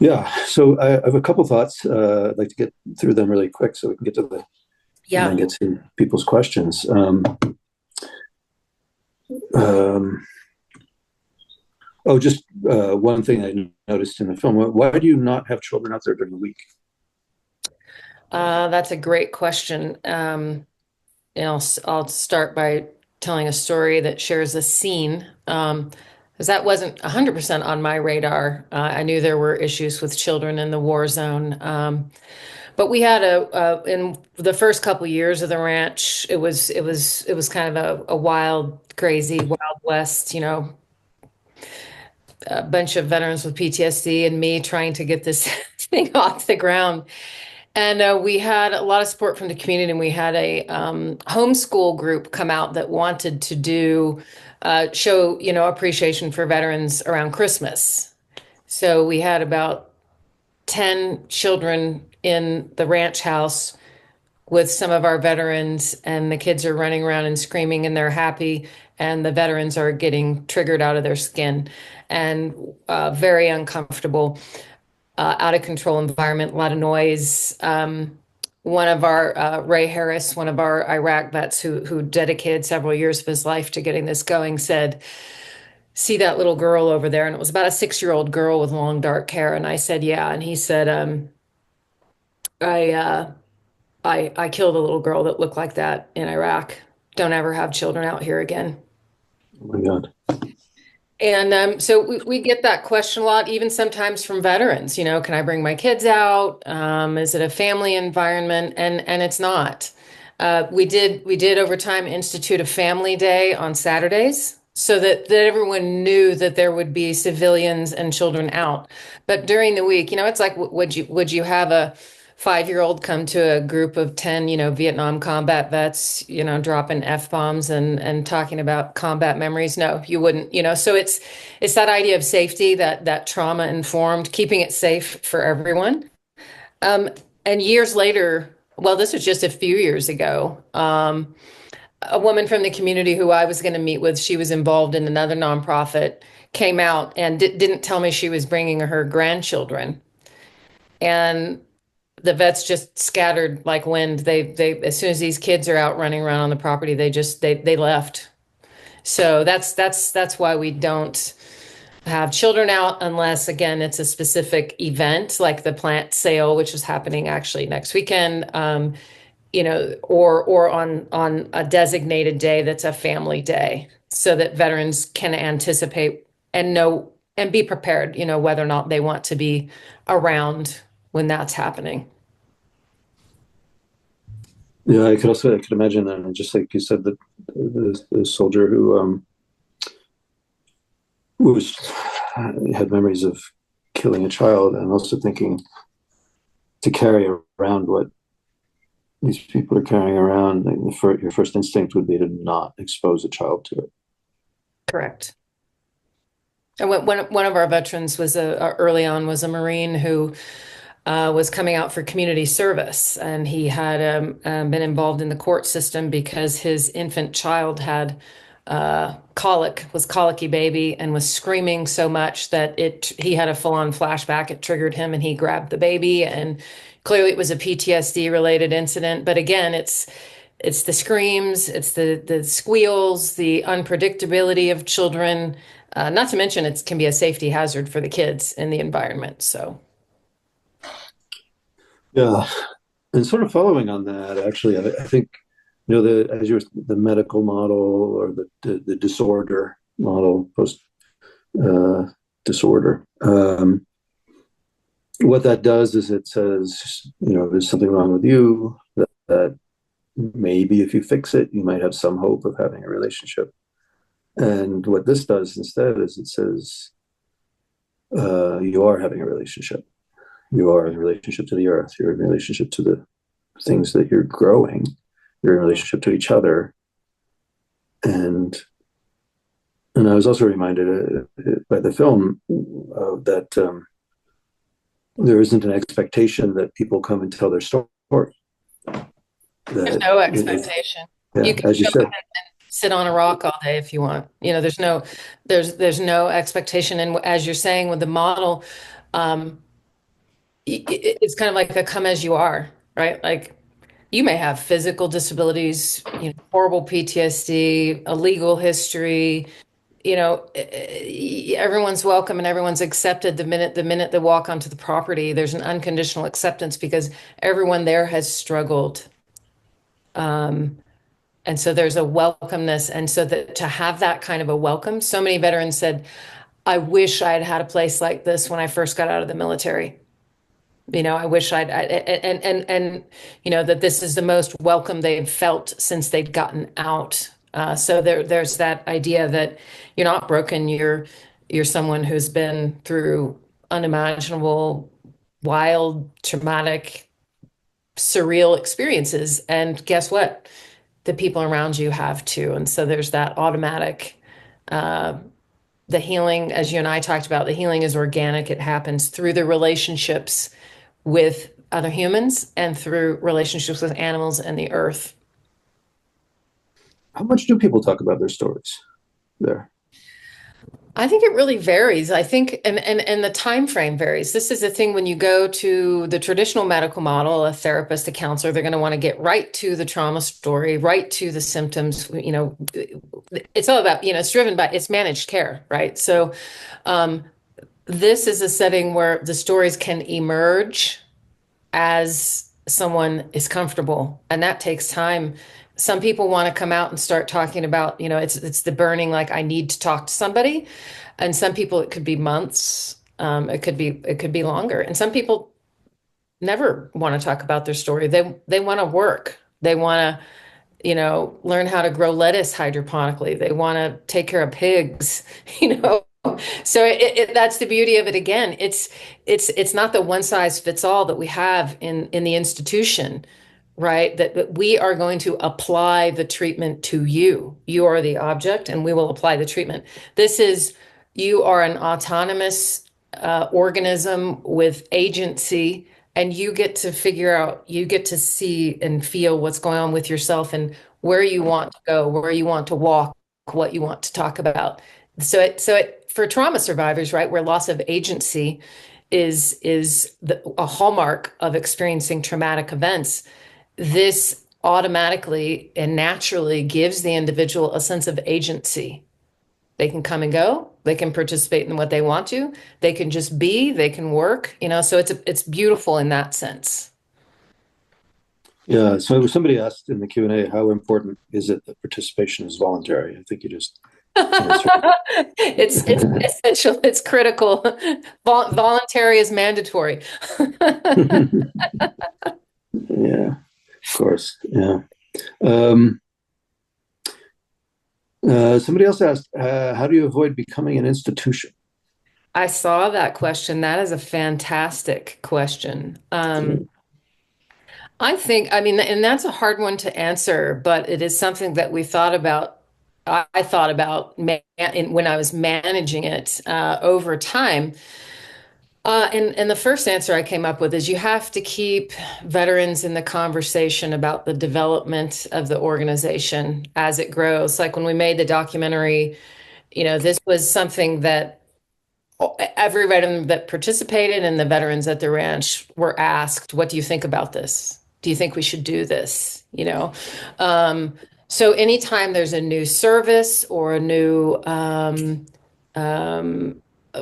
Yeah, so I have a couple thoughts. I'd like to get through them really quick so we can get to the and then Yeah. get to people's questions. Um, just one thing I noticed in the film. Why do you not have children out there during the week? That's a great question. And I'll start by telling a story that shares a scene, because that wasn't 100% on my radar. I knew there were issues with children in the war zone. But we had in the first couple years of the ranch, it was kind of a wild, crazy, Wild West, a bunch of veterans with PTSD and me trying to get this thing off the ground. And we had a lot of support from the community, and we had a homeschool group come out that wanted to do show, appreciation for veterans around Christmas. So we had about 10 children in the ranch house with some of our veterans, and the kids are running around and screaming, and they're happy, and the veterans are getting triggered out of their skin and very uncomfortable, out of control environment, a lot of noise. One of our Ray Harris, one of our Iraq vets who dedicated several years of his life to getting this going, said, "See that little girl over there?" And it was about a 6-year-old girl with long dark hair. And I said, "Yeah." And he said, "I I killed a little girl that looked like that in Iraq. Don't ever have children out here again." Oh my God. And so we get that question a lot, even sometimes from veterans. Can I bring my kids out? Is it a family environment? And it's not. We did over time institute a family day on Saturdays so that everyone knew that there would be civilians and children out. But during the week, it's like, would you have a 5-year-old come to a group of 10, Vietnam combat vets, dropping F-bombs and talking about combat memories? No, you wouldn't, so it's that idea of safety, that trauma informed, keeping it safe for everyone. Um, and years later, well, this was just a few years ago, a woman from the community who I was going to meet with, she was involved in another nonprofit, came out and didn't tell me she was bringing her grandchildren. And the vets just scattered like wind. They as soon as these kids are out running around on the property, they left. So that's why we don't have children out unless, again, it's a specific event like the plant sale, which is happening actually next weekend. Or on a designated day that's a family day, so that veterans can anticipate and know and be prepared, whether or not they want to be around when that's happening. Yeah, I could imagine that. Just like you said, the soldier who was had memories of killing a child, and also thinking to carry around what these people are carrying around. Your first instinct would be to not expose a child to it. Correct. And one of our veterans was early on was a Marine who was coming out for community service, and he had been involved in the court system because his infant child had was colicky baby, and was screaming so much that he had a full-on flashback. It triggered him, and he grabbed the baby, and clearly it was a PTSD related incident. But again, it's the screams, it's the squeals, the unpredictability of children. Not to mention, it can be a safety hazard for the kids in the environment. So, Yeah, and sort of following on that, actually, I think the medical model or the disorder model, post uh, disorder. What that does is it says, there's something wrong with you, that maybe if you fix it, you might have some hope of having a relationship. And what this does instead is it says, you are having a relationship. You are in a relationship to the earth. You're in a relationship to the things that you're growing. You're in a relationship to each other. And I was also reminded by the film that there isn't an expectation that people come and tell their story. there's That no expectation. You yeah, can as you show said, up and sit on a rock all day if you want. There's no expectation. And as you're saying with the model, it's kind of like a come as you are, right? Like you may have physical disabilities, horrible PTSD, a legal history, everyone's welcome and everyone's accepted the minute they walk onto the property. There's an unconditional acceptance because everyone there has struggled. Um, and so there's a welcomeness. And so that to have that kind of a welcome, so many veterans said, I wish I had had a place like this when I first got out of the military. I wish and that this is the most welcome they've felt since they'd gotten out. So there's that idea that you're not broken. You're someone who's been through unimaginable, wild, traumatic, surreal experiences. And guess what? The people around you have too. And so there's that automatic, uh, the healing, as you and I talked about, the healing is organic. It happens through the relationships with other humans and through relationships with animals and the earth. How much do people talk about their stories there? I think it really varies. I think and the time frame varies. This is the thing when you go to the traditional medical model, a therapist, a counselor, they're going to want to get right to the trauma story, right to the symptoms. It's all about, it's driven by it's managed care, right? So this is a setting where the stories can emerge as someone is comfortable, and that takes time. Some people want to come out and start talking about, it's the burning, like I need to talk to somebody, and some people it could be months, it could be longer, and some people never want to talk about their story. They want to work. They want to learn how to grow lettuce hydroponically. They want to take care of pigs, you know. So that's the beauty of it. Again, it's not the one size fits all that we have in the institution, right? That we are going to apply the treatment to you. You are the object, and we will apply the treatment. This is you are an autonomous organism with agency, and you get to figure out, you get to see and feel what's going on with yourself and where you want to go, where you want to walk, what you want to talk about. So for trauma survivors, right, where loss of agency is a hallmark of experiencing traumatic events, this automatically and naturally gives the individual a sense of agency. They can come and go. They can participate in what they want to. They can just be. They can work. So it's beautiful in that sense. Yeah. So somebody asked in the Q&A, how important is it that participation is voluntary? I think you just answered. It's essential. It's critical. Voluntary is mandatory. Yeah, of course. Yeah. Um, Somebody else asked, how do you avoid becoming an institution? I saw that question. That is a fantastic question. I think, I mean, and that's a hard one to answer, but it is something that we thought about. I thought about when I was managing it over time. And the first answer I came up with is you have to keep veterans in the conversation about the development of the organization as it grows. Like when we made the documentary, this was something that every veteran that participated and the veterans at the ranch were asked, what do you think about this? Do you think we should do this? So anytime there's a new service or a new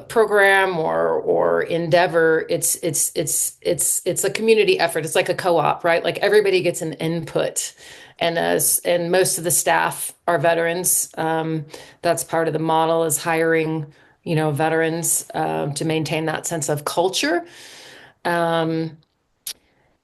program or endeavor, it's a community effort. It's like a co-op, right? Like everybody gets an input. And most of the staff are veterans. That's part of the model is hiring veterans to maintain that sense of culture. Um,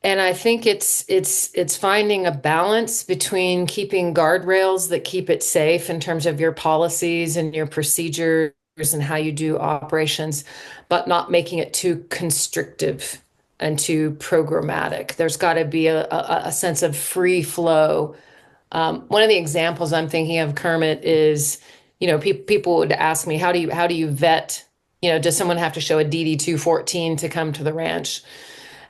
and I think it's finding a balance between keeping guardrails that keep it safe in terms of your policies and your procedures and how you do operations, but not making it too constrictive and too programmatic. There's got to be a sense of free flow. One of the examples I'm thinking of, Kermit, is, people would ask me, how do you vet? Does someone have to show a DD 214 to come to the ranch?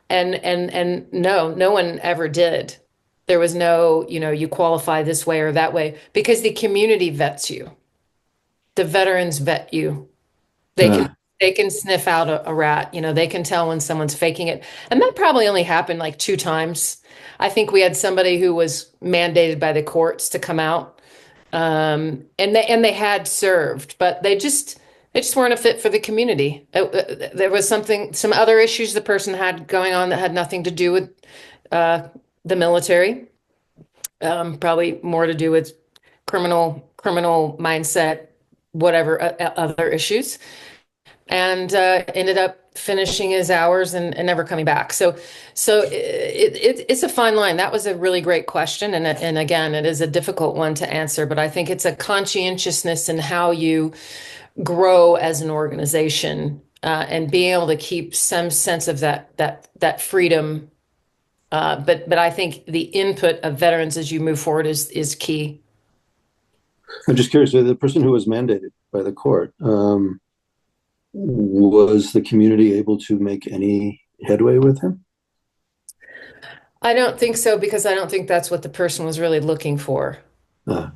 And no one ever did. There was no, you qualify this way or that way because the community vets you. The veterans vet you. They can Ah, They can sniff out a rat, they can tell when someone's faking it. And that probably only happened like 2 times. I think we had somebody who was mandated by the courts to come out. And they had served, but they just weren't a fit for the community. There was some other issues the person had going on that had nothing to do with uh, the military. Probably more to do with criminal mindset, whatever other issues, and ended up finishing his hours and never coming back. So it's a fine line. That was a really great question, and again, it is a difficult one to answer. But I think it's a conscientiousness in how you grow as an organization, and being able to keep some sense of that freedom. But I think the input of veterans as you move forward is key. I'm just curious, the person who was mandated by the court, was the community able to make any headway with him? I don't think so, because I don't think that's what the person was really looking for. Uh,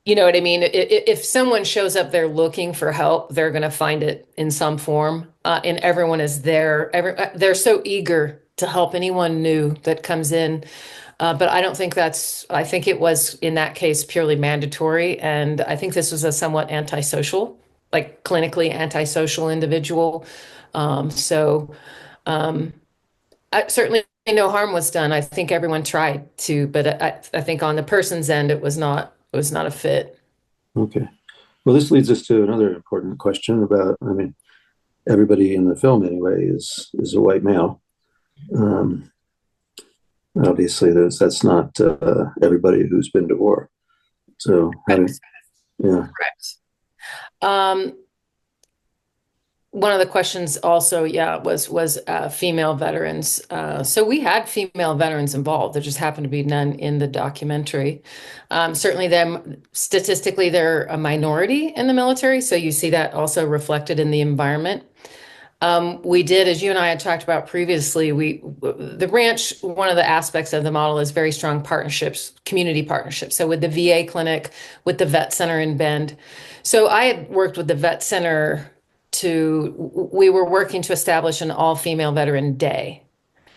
You know what I mean? If someone shows up there looking for help, they're going to find it in some form. And everyone is there. They're so eager to help anyone new that comes in. But I don't think I think it was in that case purely mandatory. And I think this was a somewhat antisocial, like clinically antisocial individual. So certainly no harm was done. I think everyone tried to, but I think on the person's end, it was not a fit. okay. Well, this leads us to another important question about, I mean, everybody in the film anyway is a white male. Um, Obviously, that's not everybody who's been to war. So, Correct. yeah, Correct. Um, One of the questions also, yeah, was female veterans. So we had female veterans involved. There just happened to be none in the documentary. Certainly, them statistically, they're a minority in the military, so you see that also reflected in the environment. We did, as you and I had talked about previously, the ranch, one of the aspects of the model is very strong partnerships, community partnerships. So with the VA clinic, with the vet center in Bend. So I had worked with the vet center we were working to establish an all-female veteran day.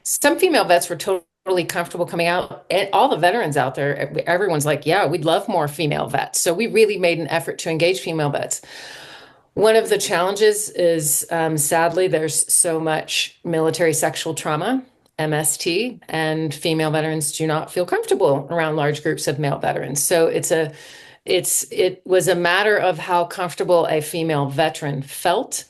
Some female vets were totally comfortable coming out, and all the veterans out there, everyone's like, yeah, we'd love more female vets. So we really made an effort to engage female vets. One of the challenges is, sadly, there's so much military sexual trauma, MST, and female veterans do not feel comfortable around large groups of male veterans. So it was a matter of how comfortable a female veteran felt.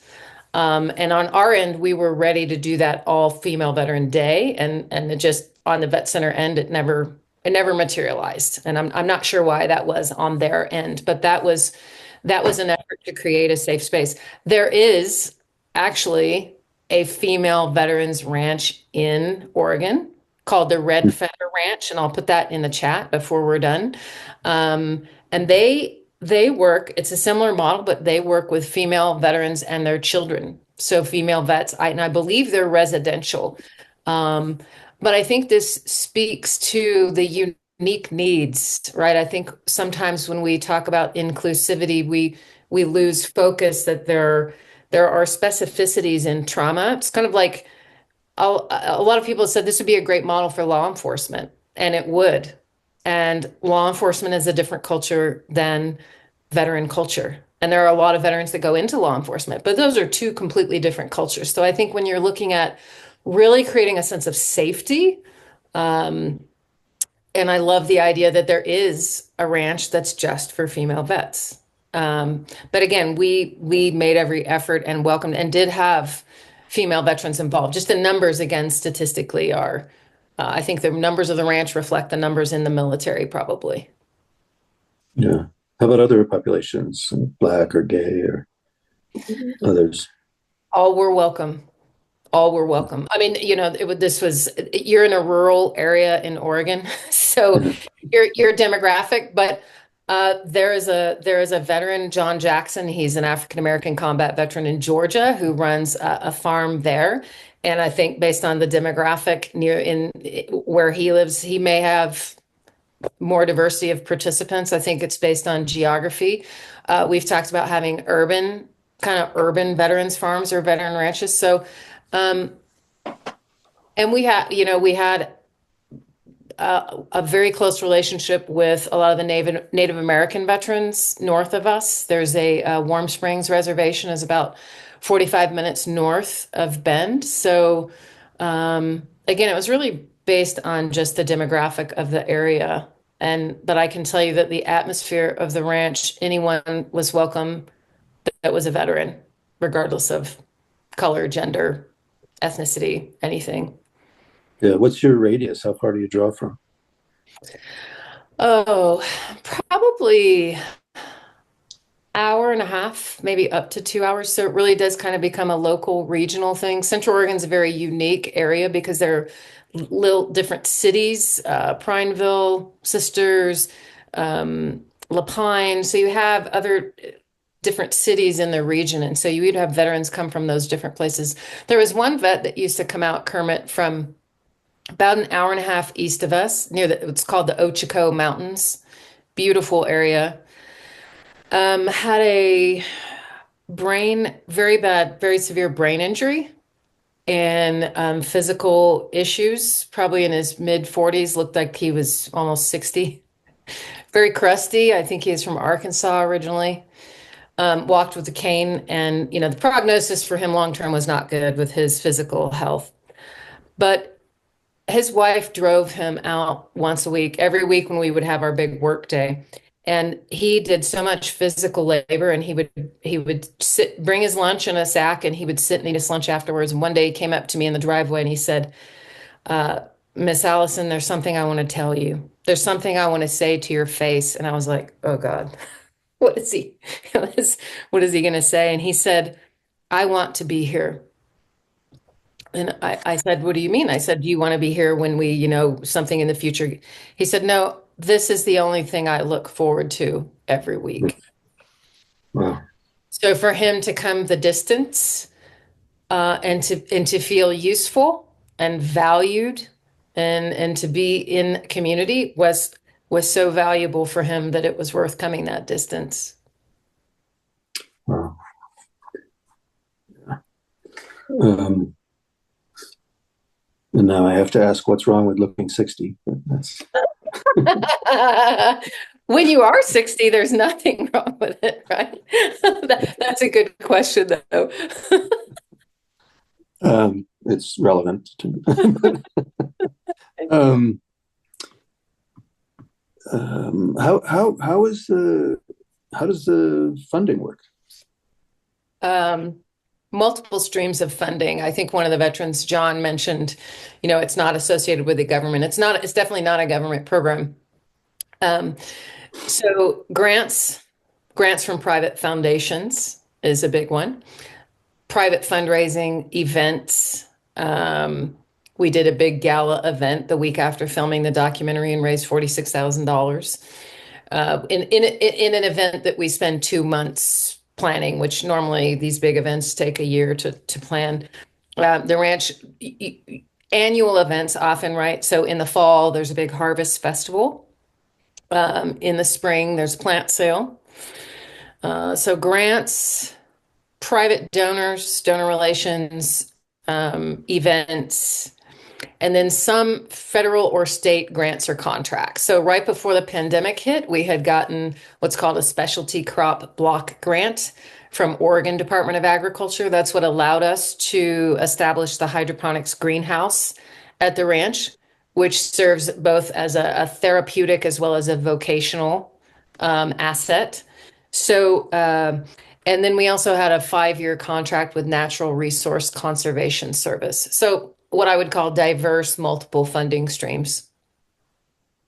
And on our end, we were ready to do that all female veteran day, and it just on the vet center end, it never materialized, and I'm not sure why that was on their end, but that was an effort to create a safe space. There is actually a female veterans ranch in Oregon called the Red Feather Ranch, and I'll put that in the chat before we're done. And they work, it's a similar model, but they work with female veterans and their children. So female vets, and I believe they're residential. Um, but I think this speaks to the unique needs, right? I think sometimes when we talk about inclusivity, we lose focus that there are specificities in trauma. It's kind of like a lot of people said this would be a great model for law enforcement, and it would. And law enforcement is a different culture than veteran culture. And there are a lot of veterans that go into law enforcement, but those are two completely different cultures. So I think when you're looking at really creating a sense of safety, and I love the idea that there is a ranch that's just for female vets. But again, we made every effort and welcomed and did have female veterans involved. Just the numbers, again, statistically are, I think the numbers of the ranch reflect the numbers in the military, probably. yeah. How about other populations, black or gay or others? All were welcome. All were welcome. I mean, you're in a rural area in Oregon, so Yeah. your demographic, but there is a veteran, John Jackson. He's an African American combat veteran in Georgia who runs a farm there. And I think based on the demographic near in where he lives, he may have more diversity of participants. I think it's based on geography. We've talked about having urban kind of urban veterans farms or veteran ranches. So, um, and we had a very close relationship with a lot of the Native American veterans north of us. There's a Warm Springs Reservation is about 45 minutes north of Bend. So again, it was really based on just the demographic of the area. But I can tell you that the atmosphere of the ranch, anyone was welcome that was a veteran, regardless of color, gender, ethnicity, anything. Yeah. What's your radius? How far do you draw from? Oh, probably hour and a half, maybe up to 2 hours. So it really does kind of become a local regional thing. Central Oregon's a very unique area because there are little different cities, Prineville, Sisters, Lapine. So you have other different cities in the region. And so you would have veterans come from those different places. There was one vet that used to come out, Kermit, from about an hour and a half east of us, it's called the Ochoco Mountains. Beautiful area. Had a very bad, very severe brain injury and physical issues, probably in his mid 40s, looked like he was almost 60. Very crusty. I think he's from Arkansas originally. Walked with a cane, and the prognosis for him long term was not good with his physical health. But his wife drove him out once a week, every week when we would have our big work day. And he did so much physical labor, and he would bring his lunch in a sack, and he would sit and eat his lunch afterwards. And one day he came up to me in the driveway and he said, Miss Allison, there's something I want to tell you. There's something I want to say to your face. And I was like, oh God, what is he? What is he going to say? And he said, I want to be here. And I said, what do you mean? I said, do you want to be here when something in the future? He said, no, this is the only thing I look forward to every week. Wow. So for him to come the distance and to feel useful and valued and to be in community was so valuable for him that it was worth coming that distance. Wow. Um, and now I have to ask, what's wrong with looking 60? That's When you are 60, there's nothing wrong with it, right? That's a good question, though. it's relevant to um, how does the funding work? Um, Multiple streams of funding. I think one of the veterans, John, mentioned, it's not associated with the government. It's definitely not a government program. Um, so grants from private foundations is a big one. Private fundraising, events. We did a big gala event the week after filming the documentary and raised $46,000 in an event that we spend 2 months planning, which normally these big events take a year to plan. The ranch annual events often, right? So in the fall, there's a big harvest festival. In the spring, there's plant sale. So grants, private donors, donor relations, events, and then some federal or state grants or contracts. So right before the pandemic hit, we had gotten what's called a specialty crop block grant from Oregon Department of Agriculture. That's what allowed us to establish the hydroponics greenhouse at the ranch, which serves both as a therapeutic as well as a vocational asset. So, and then we also had a 5-year contract with Natural Resource Conservation Service. So, what I would call diverse, multiple funding streams.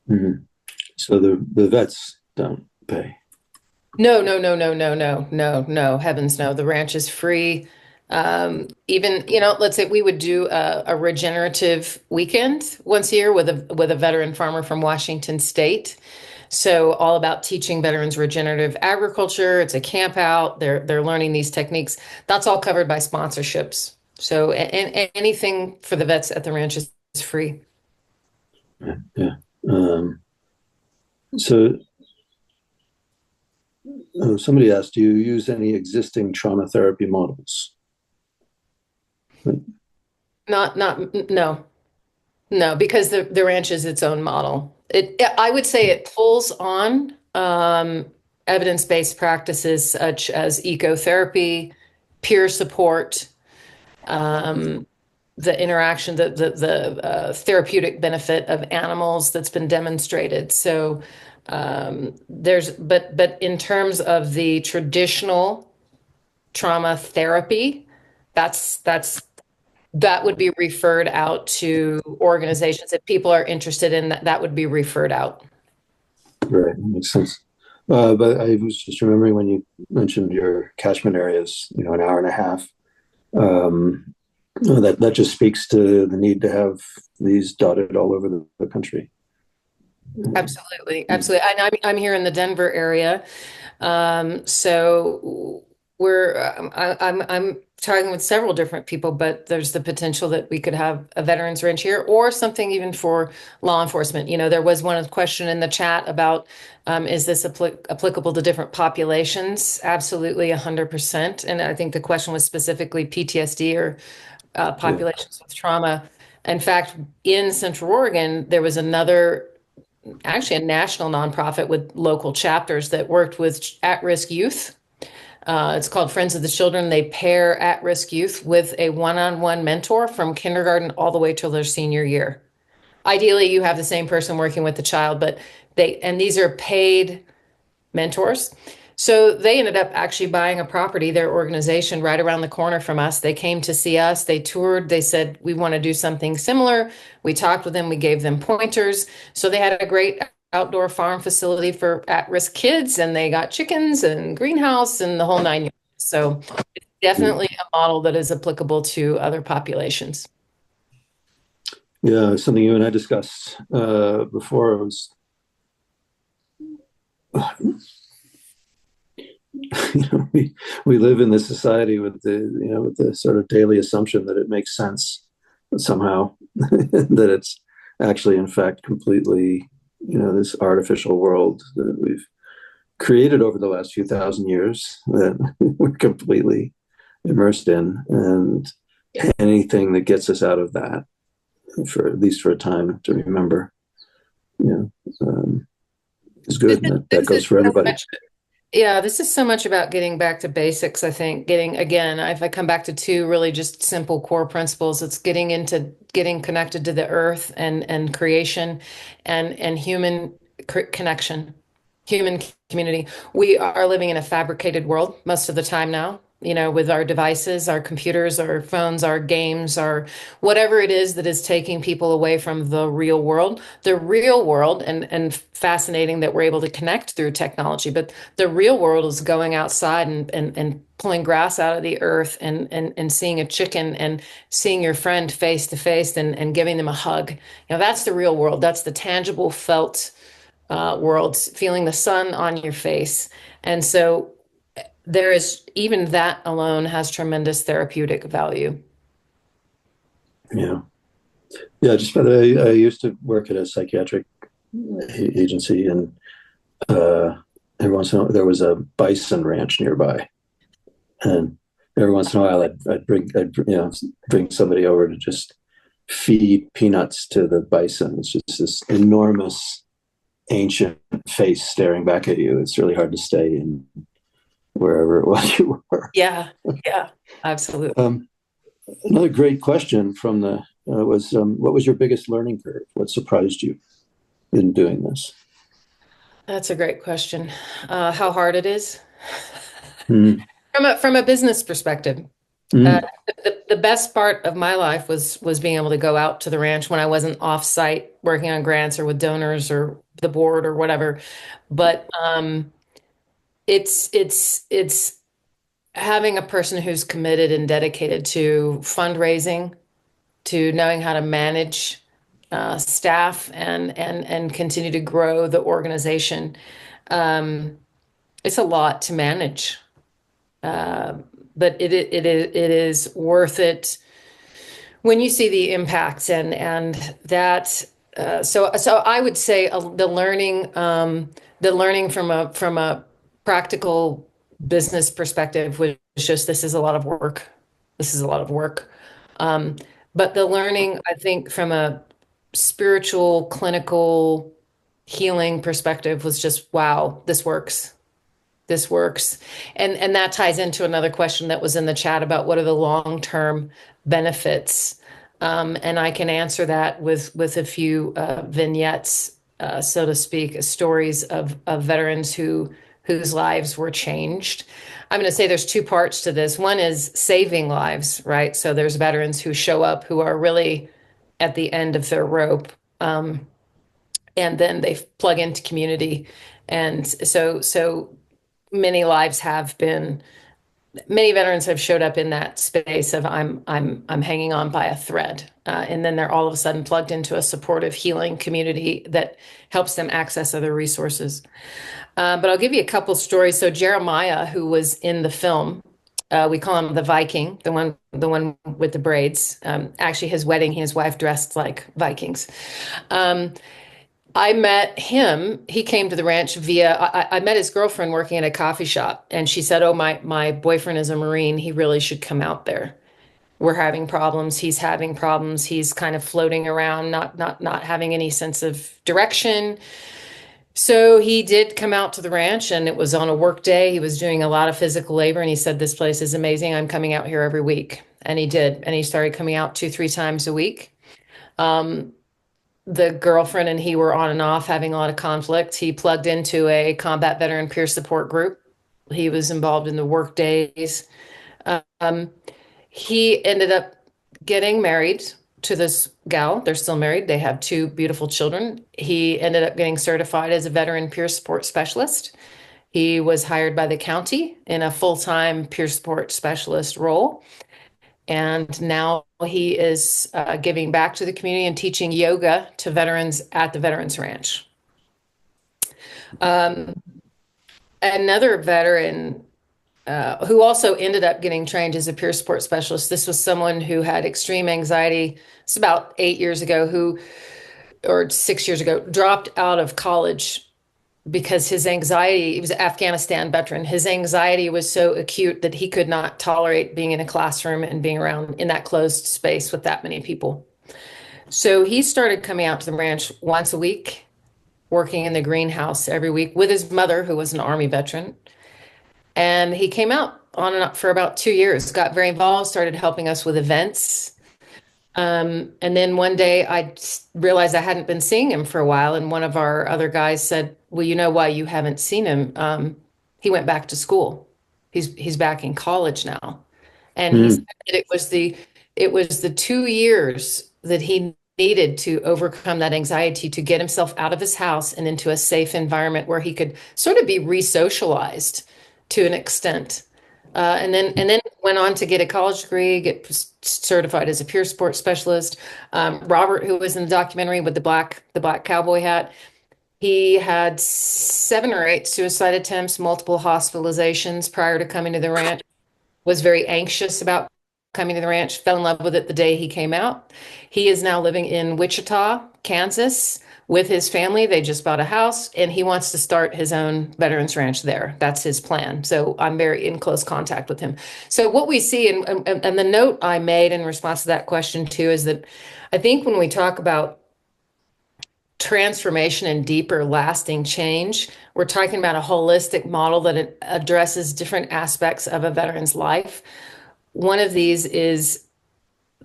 Mhm. So the vets don't pay. No, no, no, no, no, no, no, no, heavens no. The ranch is free. Even, let's say we would do a regenerative weekend once a year with a veteran farmer from Washington State. So all about teaching veterans regenerative agriculture. It's a camp out. They're learning these techniques. That's all covered by sponsorships. So and anything for the vets at the ranch is free. Yeah. Yeah. So Somebody asked, do you use any existing trauma therapy models? No, no, because the ranch is its own model. I would say it pulls on evidence-based practices such as ecotherapy, peer support, um, the interaction, the therapeutic benefit of animals that's been demonstrated. So but in terms of the traditional trauma therapy, that's that would be referred out to organizations. If people are interested in that, that would be referred out. Right, that makes sense. But I was just remembering when you mentioned your catchment areas, an hour and a half. Um, that just speaks to the need to have these dotted all over the country. Absolutely, absolutely. And I'm here in the Denver area. So I'm talking with several different people, but there's the potential that we could have a veterans ranch here or something even for law enforcement. There was one question in the chat about is this applicable to different populations? Absolutely, 100%. And I think the question was specifically PTSD or Yeah, populations with trauma. In fact, in Central Oregon, there was another actually a national nonprofit with local chapters that worked with at-risk youth. It's called Friends of the Children. They pair at-risk youth with a one-on-one mentor from kindergarten all the way till their senior year. Ideally, you have the same person working with the child, but these are paid mentors. So they ended up actually buying a property, their organization, right around the corner from us. They came to see us, they toured, they said, we want to do something similar. We talked with them, we gave them pointers. So they had a great outdoor farm facility for at-risk kids, and they got chickens and greenhouse and the whole nine yards. So it's definitely a model that is applicable to other populations. yeah. Something you and I discussed before was, we live in this society with the sort of daily assumption that it makes sense somehow, that it's actually in fact completely this artificial world that we've created over the last few thousand years that we're completely immersed in, and anything that gets us out of that, for at least for a time to remember, you know, is good. And that This goes is for so everybody. much. Yeah, this is so much about getting back to basics, I think. Getting, again, if I come back to two really just simple core principles, it's getting connected to the earth and creation and human connection, human community. We are living in a fabricated world most of the time now, with our devices, our computers, our phones, our games, our whatever it is that is taking people away from the real world. The real world, and fascinating that we're able to connect through technology, but the real world is going outside and pulling grass out of the earth and seeing a chicken and seeing your friend face to face and giving them a hug. That's the real world. That's the tangible felt world, feeling the sun on your face. And so there is even that alone has tremendous therapeutic value. Yeah, yeah. Just by the way, I used to work at a psychiatric agency, and uh, every once in a while there was a bison ranch nearby, and every once in a while I'd bring somebody over to just feed peanuts to the bison. It's just this enormous ancient face staring back at you. It's really hard to stay in wherever it was you were. Yeah, yeah, absolutely. Another great question from the was what was your biggest learning curve? What surprised you in doing this? That's a great question. How hard it is Mm, from a business perspective. Uh, mm, the best part of my life was being able to go out to the ranch when I wasn't off site working on grants or with donors or the board or whatever. But it's having a person who's committed and dedicated to fundraising, to knowing how to manage staff and continue to grow the organization. Um, it's a lot to manage, uh, but it is worth it when you see the impacts and that. So I would say the learning from a practical business perspective was just this is a lot of work. This is a lot of work. Um, but the learning, I think, from a spiritual, clinical, healing perspective was just, wow, this works. This works. And that ties into another question that was in the chat about what are the long-term benefits. And I can answer that with a few vignettes, so to speak, stories of veterans whose lives were changed. I'm going to say there's two parts to this. One is saving lives, right? So there's veterans who show up who are really at the end of their rope. And then they plug into community. And so many lives have been, many veterans have showed up in that space of I'm hanging on by a thread, and then they're all of a sudden plugged into a supportive healing community that helps them access other resources. But I'll give you a couple stories. So Jeremiah, who was in the film, we call him the Viking, the one with the braids. Actually, his wedding, he and his wife dressed like Vikings. Um, I met him. He came to the ranch via, I met his girlfriend working at a coffee shop, and she said, "Oh, my boyfriend is a Marine. He really should come out there. We're having problems. He's having problems. He's kind of floating around, not having any sense of direction." So he did come out to the ranch, and it was on a work day. He was doing a lot of physical labor, and he said, "This place is amazing. I'm coming out here every week." And he did. And he started coming out 2, 3 times a week. Um, the girlfriend and he were on and off having a lot of conflict. He plugged into a combat veteran peer support group. He was involved in the work days. Um, he ended up getting married to this gal. They're still married. They have two beautiful children. He ended up getting certified as a veteran peer support specialist. He was hired by the county in a full-time peer support specialist role. And now he is giving back to the community and teaching yoga to veterans at the Veterans Ranch. Um, Another veteran who also ended up getting trained as a peer support specialist. This was someone who had extreme anxiety. It's about 8 years ago, or 6 years ago, dropped out of college because his anxiety, he was an Afghanistan veteran. His anxiety was so acute that he could not tolerate being in a classroom and being around in that closed space with that many people. So he started coming out to the ranch once a week, working in the greenhouse every week with his mother, who was an Army veteran. And he came out on and up for about 2 years, got very involved, started helping us with events. And then one day realized I hadn't been seeing him for a while. And one of our other guys said, "Well, you know why you haven't seen him? He went back to school. He's back in college now." And he said Mm. that it was the 2 years that he needed to overcome that anxiety to get himself out of his house and into a safe environment where he could sort of be re-socialized to an extent. And then went on to get a college degree, get certified as a peer support specialist. Robert, who was in the documentary with the black cowboy hat, he had 7 or 8 suicide attempts, multiple hospitalizations prior to coming to the ranch. Was very anxious about coming to the ranch, fell in love with it the day he came out. He is now living in Wichita, Kansas, with his family. They just bought a house, and he wants to start his own veterans ranch there. That's his plan. So I'm very in close contact with him. So what we see, and the note I made in response to that question too, is that I think when we talk about transformation and deeper lasting change, we're talking about a holistic model that addresses different aspects of a veteran's life. One of these is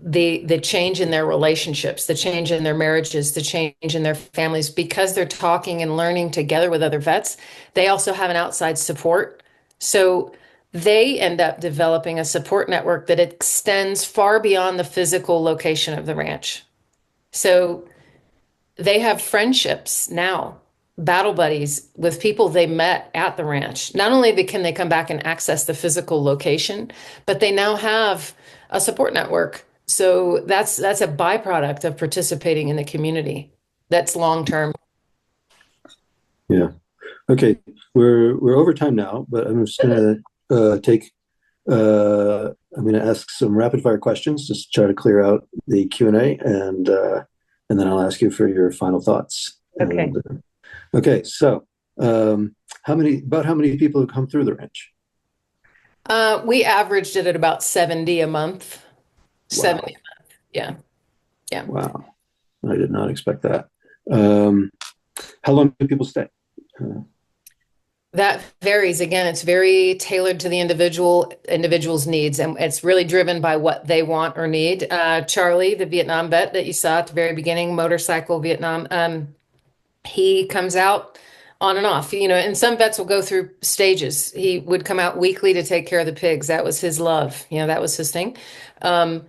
the change in their relationships, the change in their marriages, the change in their families, because they're talking and learning together with other vets. They also have an outside support. So they end up developing a support network that extends far beyond the physical location of the ranch. So they have friendships now, battle buddies with people they met at the ranch. Not only can they come back and access the physical location, but they now have a support network. So that's a byproduct of participating in the community. That's long term. Yeah. Okay. We're over time now, but I'm just gonna take I'm gonna ask some rapid fire questions, just try to clear out the Q&A, and then I'll ask you for your final thoughts. Okay. And, okay. So how many people have come through the ranch? We averaged it at about 70 a month. 70, Wow. yeah, yeah. Wow. I did not expect that. Um, how long do people stay? Uh, That varies. Again, it's very tailored to the individual's needs, and it's really driven by what they want or need. Charlie, the Vietnam vet that you saw at the very beginning, motorcycle Vietnam, he comes out on and off. And some vets will go through stages. He would come out weekly to take care of the pigs. That was his love. That was his thing. Um,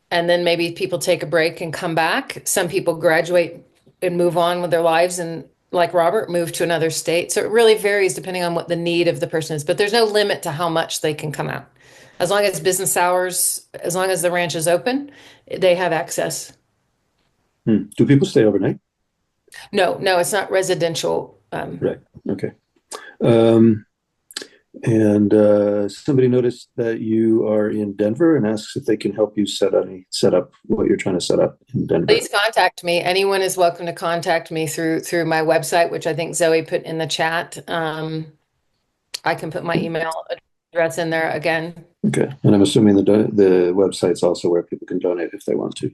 and then maybe people take a break and come back. Some people graduate and move on with their lives and like Robert, move to another state. So it really varies depending on what the need of the person is, but there's no limit to how much they can come out. As long as business hours, as long as the ranch is open, they have access. do people stay overnight? No, no, it's not residential. Right. Okay. Um, and somebody noticed that you are in Denver and asks if they can help you set up what you're trying to set up in Denver. Please contact me. Anyone is welcome to contact me through my website, which I think Zoe put in the chat. I can put my email address in there again. Okay. And I'm assuming the website's also where people can donate if they want to.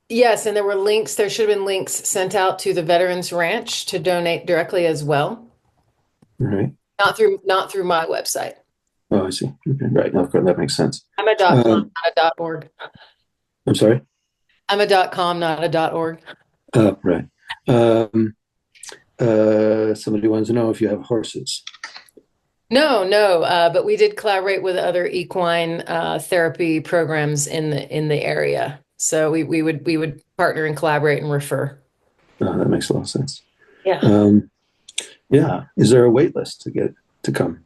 Yes, and there were links. There should have been links sent out to the Veterans Ranch to donate directly as well. All right. Not through my website. Oh, I see. Okay. Right. Now, of course, that makes sense. I'm a .com, not a .org. I'm sorry? I'm a .com, not a .org. Right. Somebody wants to know if you have horses. No, no, but we did collaborate with other equine therapy programs in the area. So we would partner and collaborate and refer. That makes a lot of sense. Yeah. Yeah. Is there a wait list to come?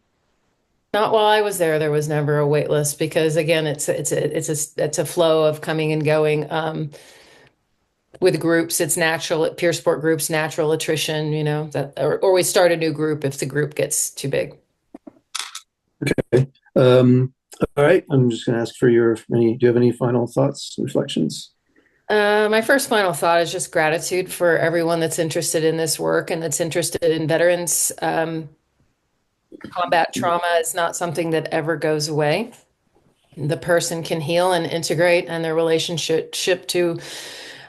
Not while I was there. There was never a wait list because again, it's a flow of coming and going. With groups, it's natural. Peer support groups, natural attrition. Or we start a new group if the group gets too big. Okay. All right. I'm just going to ask for do you have any final thoughts, reflections? My first final thought is just gratitude for everyone that's interested in this work and that's interested in veterans. Combat trauma is not something that ever goes away. The person can heal and integrate, and their relationship to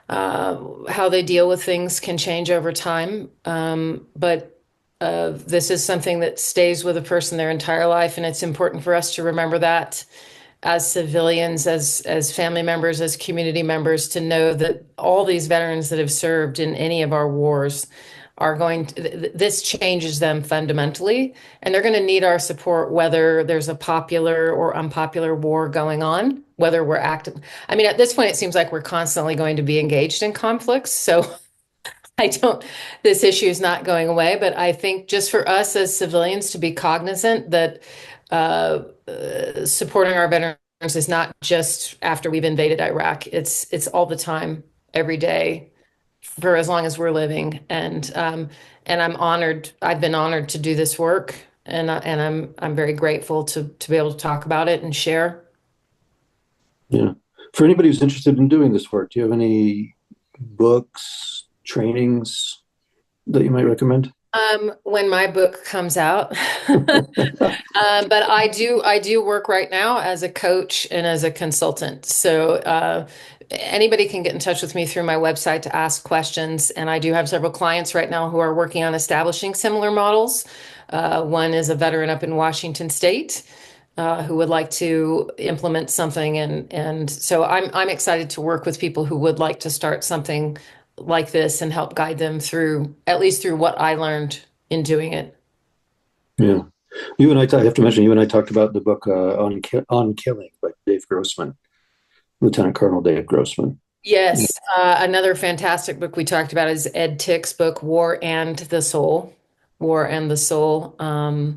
how they deal with things can change over time. But this is something that stays with a person their entire life, and it's important for us to remember that as civilians, as family members, as community members, to know that all these veterans that have served in any of our wars this changes them fundamentally, and they're going to need our support whether there's a popular or unpopular war going on, whether we're active. I mean, at this point, it seems like we're constantly going to be engaged in conflicts. So this issue is not going away, but I think just for us as civilians to be cognizant that supporting our veterans is not just after we've invaded Iraq. It's all the time, every day, for as long as we're living. And I'm honored. I've been honored to do this work, and I'm very grateful to be able to talk about it and share. Yeah. For anybody who's interested in doing this work, do you have any books, trainings that you might recommend? When my book comes out, but I do work right now as a coach and as a consultant. So anybody can get in touch with me through my website to ask questions. And I do have several clients right now who are working on establishing similar models. One is a veteran up in Washington State who would like to implement something, and so I'm excited to work with people who would like to start something like this and help guide them through, at least through what I learned in doing it. Yeah. I have to mention, you and I talked about the book on Killing by Dave Grossman, Lieutenant Colonel Dave Grossman. Yes. Another fantastic book we talked about is Ed Tick's book, War and the Soul. War and the Soul. Yeah,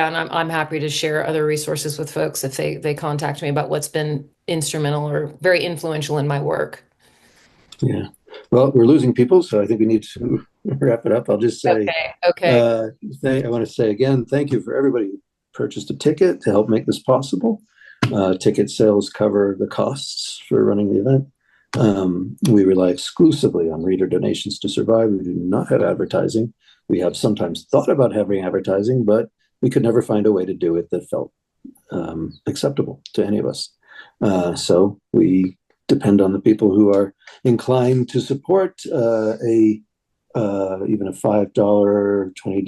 and I'm happy to share other resources with folks if they contact me about what's been instrumental or very influential in my work. Yeah. Well, we're losing people, so I think we need to wrap it up. I'll just say, Okay. I want to say again, thank you for everybody who purchased a ticket to help make this possible. Ticket sales cover the costs for running the event. We rely exclusively on reader donations to survive. We do not have advertising. We have sometimes thought about having advertising, but we could never find a way to do it that felt acceptable to any of us. So we depend on the people who are inclined to support even a $5, $20,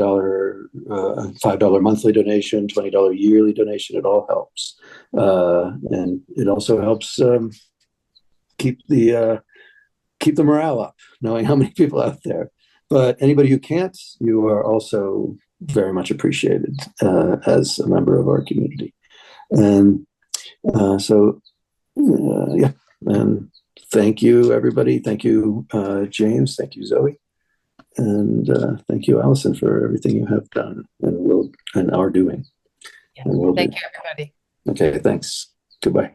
$5 monthly donation, $20 yearly donation. It all helps, and it also helps keep the morale up, knowing how many people out there. But anybody who can't, you are also very much appreciated as a member of our community. And yeah. And thank you, everybody. Thank you, James. Thank you, Zoe. And thank you, Alison, for everything you have done and are doing. Yeah. And will Thank do. you, everybody. Okay, thanks. Goodbye.